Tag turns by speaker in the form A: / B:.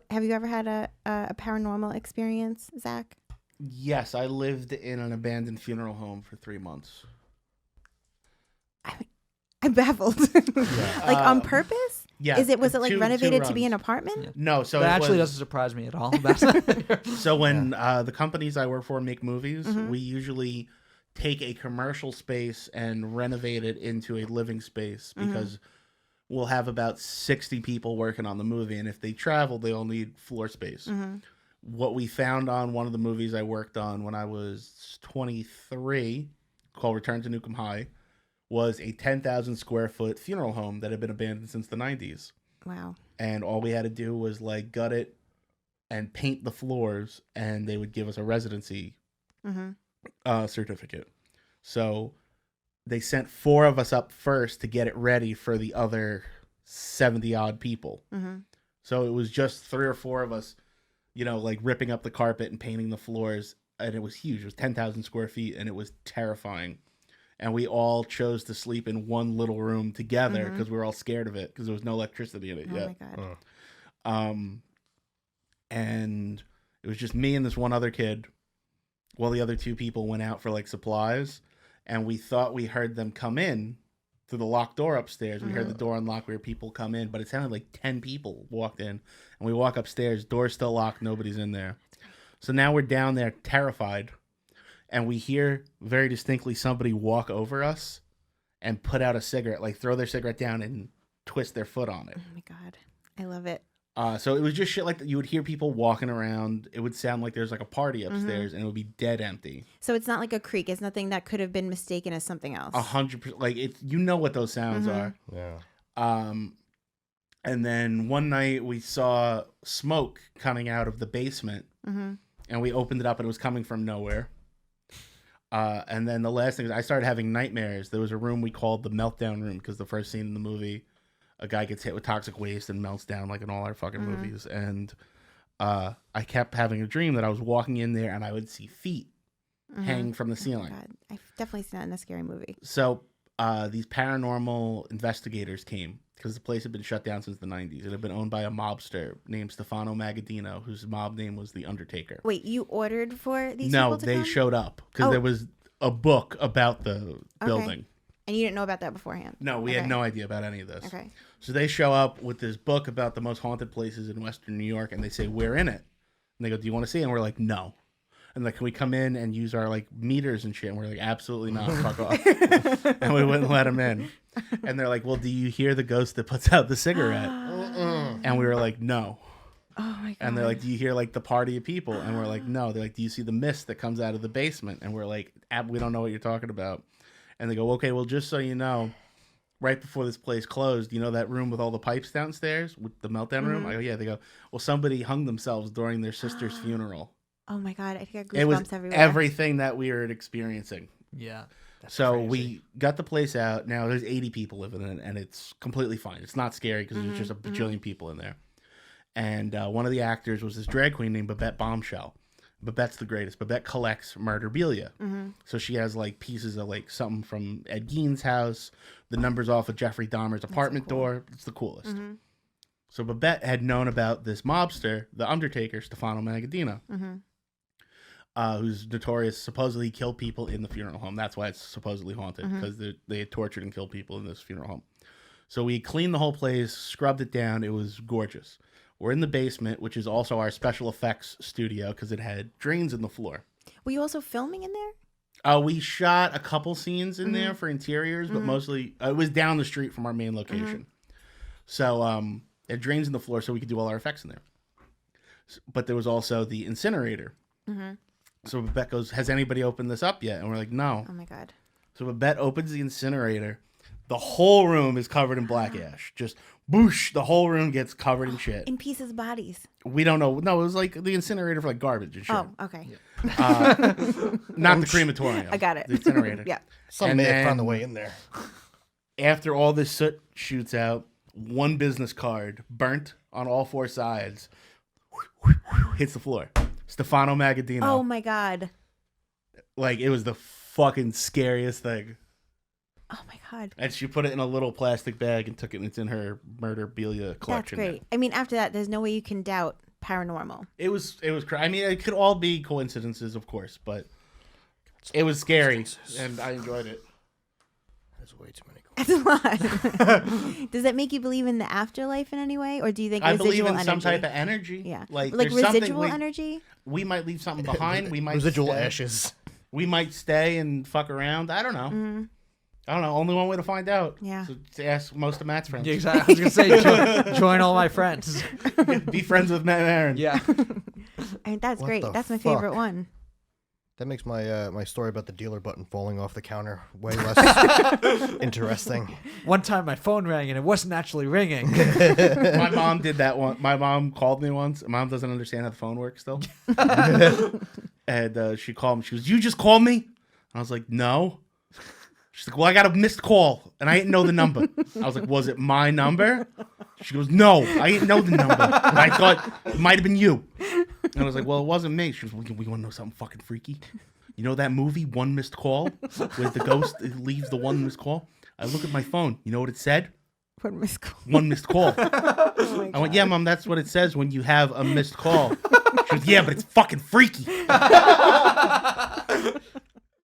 A: Have you ever had a paranormal experience, Zach?
B: Yes, I lived in an abandoned funeral home for 3 months.
A: I'm baffled.
B: Yeah.
A: Like on purpose?
B: Yeah.
A: Was it like
B: two
A: renovated to be
B: runs.
A: an apartment?
C: Yeah.
B: No, so
C: That
B: it
C: actually
B: was,
C: doesn't surprise me at all.
B: So when the companies I work for make movies,
A: Mhm.
B: we usually take a commercial space and renovate it into a living space because we'll have about 60 people working on the movie, and if they travel, they'll need floor space. What we found on one of the movies I worked on when I was 23, called Return to Nukem High, was a 10,000 square foot funeral home that had been abandoned since the 90s.
A: Wow.
B: And all we had to do was like gut it and paint the floors, and they would give us a residency certificate. So they sent 4 of us up first to get it ready for the other 70 odd people. So it was just 3 or 4 of us, like ripping up the carpet and painting the floors. And it was huge. It was 10,000 square feet, and it was terrifying. And we all chose to sleep in one little room together because we were all scared of it because there was no electricity in it yet.
A: Oh my God.
B: And it was just me and this one other kid while the other 2 people went out for like supplies, and we thought we heard them come in through the locked door upstairs. We heard the door unlock, we heard people come in, but it sounded like 10 people walked in, and we walk upstairs, door's still locked, nobody's in there. So now we're down there terrified, and we hear very distinctly somebody walk over us and put out a cigarette, like throw their cigarette down and twist their foot on it.
A: Oh my God. I love it.
B: So it was just shit like that. You would hear people walking around. It would sound like there's like a party upstairs, and it would be dead empty.
A: So it's not like a creak. It's nothing that could have been mistaken as something else.
B: 100%. Like it's, what those sounds are.
D: Yeah.
B: And then one night we saw smoke coming out of the basement, and we opened it up, and it was coming from nowhere. And then the last thing is I started having nightmares. There was a room we called the meltdown room because the first scene in the movie, a guy gets hit with toxic waste and melts down like in all our fucking movies. And I kept having a dream that I was walking in there and I would see feet hanging from the ceiling.
A: God. I've definitely seen that in a scary movie.
B: So these paranormal investigators came because the place had been shut down since the 90s. It had been owned by a mobster named Stefano Magaddino, whose mob name was The Undertaker.
A: Wait, you ordered for these
B: No,
A: people to
B: they
A: come?
B: showed up because there was a book about the building.
A: Okay. And you didn't know about that beforehand?
B: No, we had no idea about any of this.
A: Okay.
B: So they show up with this book about the most haunted places in Western New York, and they say, we're in it. And they go, do you want to see it? And we're like, no. And like, can we come in and use our like meters and shit? And we're like, absolutely not. Fuck off. And we wouldn't let them in. And they're like, well, do you hear the ghost that puts out the cigarette? And we were like, no.
A: Oh my God.
B: And they're like, do you hear like the party of people? And we're like, no. They're like, do you see the mist that comes out of the basement? And we're like, we don't know what you're talking about. And they go, okay, well, just so you know, right before this place closed, you know that room with all the pipes downstairs, with the meltdown room? I go, yeah. They go, well, somebody hung themselves during their sister's funeral.
A: Oh my God. I think I got
B: It was
A: goosebumps everywhere.
B: everything that we were experiencing.
C: Yeah. That's
B: So
C: crazy.
B: we got the place out. Now there's 80 people living in it, and it's completely fine. It's not scary because there's just a bajillion people in there. And one of the actors was this drag queen named Babette Bombshell. Babette's the greatest. Babette collects murderabilia. So she has like pieces of like something from Ed Gein's house, the numbers off of Jeffrey Dahmer's apartment door. It's the coolest. So Babette had known about this mobster, the Undertaker, Stefano Magaddino, who's notorious. Supposedly killed people in the funeral home. That's why it's supposedly haunted, because they had tortured and killed people in this funeral home. So we cleaned the whole place, scrubbed it down. It was gorgeous. We're in the basement, which is also our special effects studio because it had drains in the floor.
A: Were you also filming in there?
B: We shot a couple scenes in there for interiors, but mostly it was down the street from our main location. So it drains in the floor so we could do all our effects in there. But there was also the incinerator. So Babette goes, has anybody opened this up yet? And we're like, no.
A: Oh my God.
B: So Babette opens the incinerator. The whole room is covered in black ash. Just boosh, the whole room gets covered in shit.
A: In pieces of bodies.
B: We don't know. No, it was like the incinerator for like garbage and shit.
A: Oh, okay.
B: Not the crematorium.
A: I got it.
B: The incinerator.
A: Yeah.
D: Some may have found
B: then-
D: the way in there.
B: After all this soot shoots out, one business card, burnt on all 4 sides, hits the floor. Stefano Magaddino.
A: Oh my God.
B: Like, it was the fucking scariest thing.
A: Oh my God.
B: And she put it in a little plastic bag and took it, and it's in her murderabilia collection.
A: That's great. I mean, after that, there's no way you can doubt paranormal.
B: It was. I mean, it could all be coincidences, of course, but it was scary, and I enjoyed it.
D: There's way too many.
A: That's a lot. Does that make you believe in the afterlife in any way, or do you think
B: I
A: residual
B: believe in
A: energy?
B: some type of energy.
A: Yeah,
B: like there's
A: residual
B: something
A: energy.
B: We might leave something behind. We might
D: residual
B: stay.
D: ashes.
B: We might stay and fuck around. I don't know.
A: Mm-hmm.
B: I don't know. Only one way to find out.
A: Yeah.
B: So to ask most of Matt's friends.
C: Yeah, exactly. I was gonna say join all my friends.
B: Be friends with Matt and Aaron.
C: Yeah.
A: I mean, that's
D: What
A: great.
D: the
A: That's my
D: fuck?
A: favorite one.
D: That makes my my story about the dealer button falling off the counter way less interesting.
C: One time my phone rang and it wasn't actually ringing.
B: My mom did that one. My mom called me once. Mom doesn't understand how the phone works still. And she called me. She goes, "You just called me?" I was like, "No." She's like, "Well, I got a missed call, and I didn't know the number." I was like, "Was it my number?" She goes, "No, I didn't know the number. And I thought it might have been you." And I was like, "Well, it wasn't me." She goes, "Well, we want to know something fucking freaky. You know that movie, One Missed Call, where the ghost leaves the one missed call? I look at my phone. You know what it said?
A: What missed call?
B: One missed call."
A: Oh my
B: I went,
A: God.
B: "Yeah, Mom, that's what it says when you have a missed call." She goes, "Yeah, but it's fucking freaky."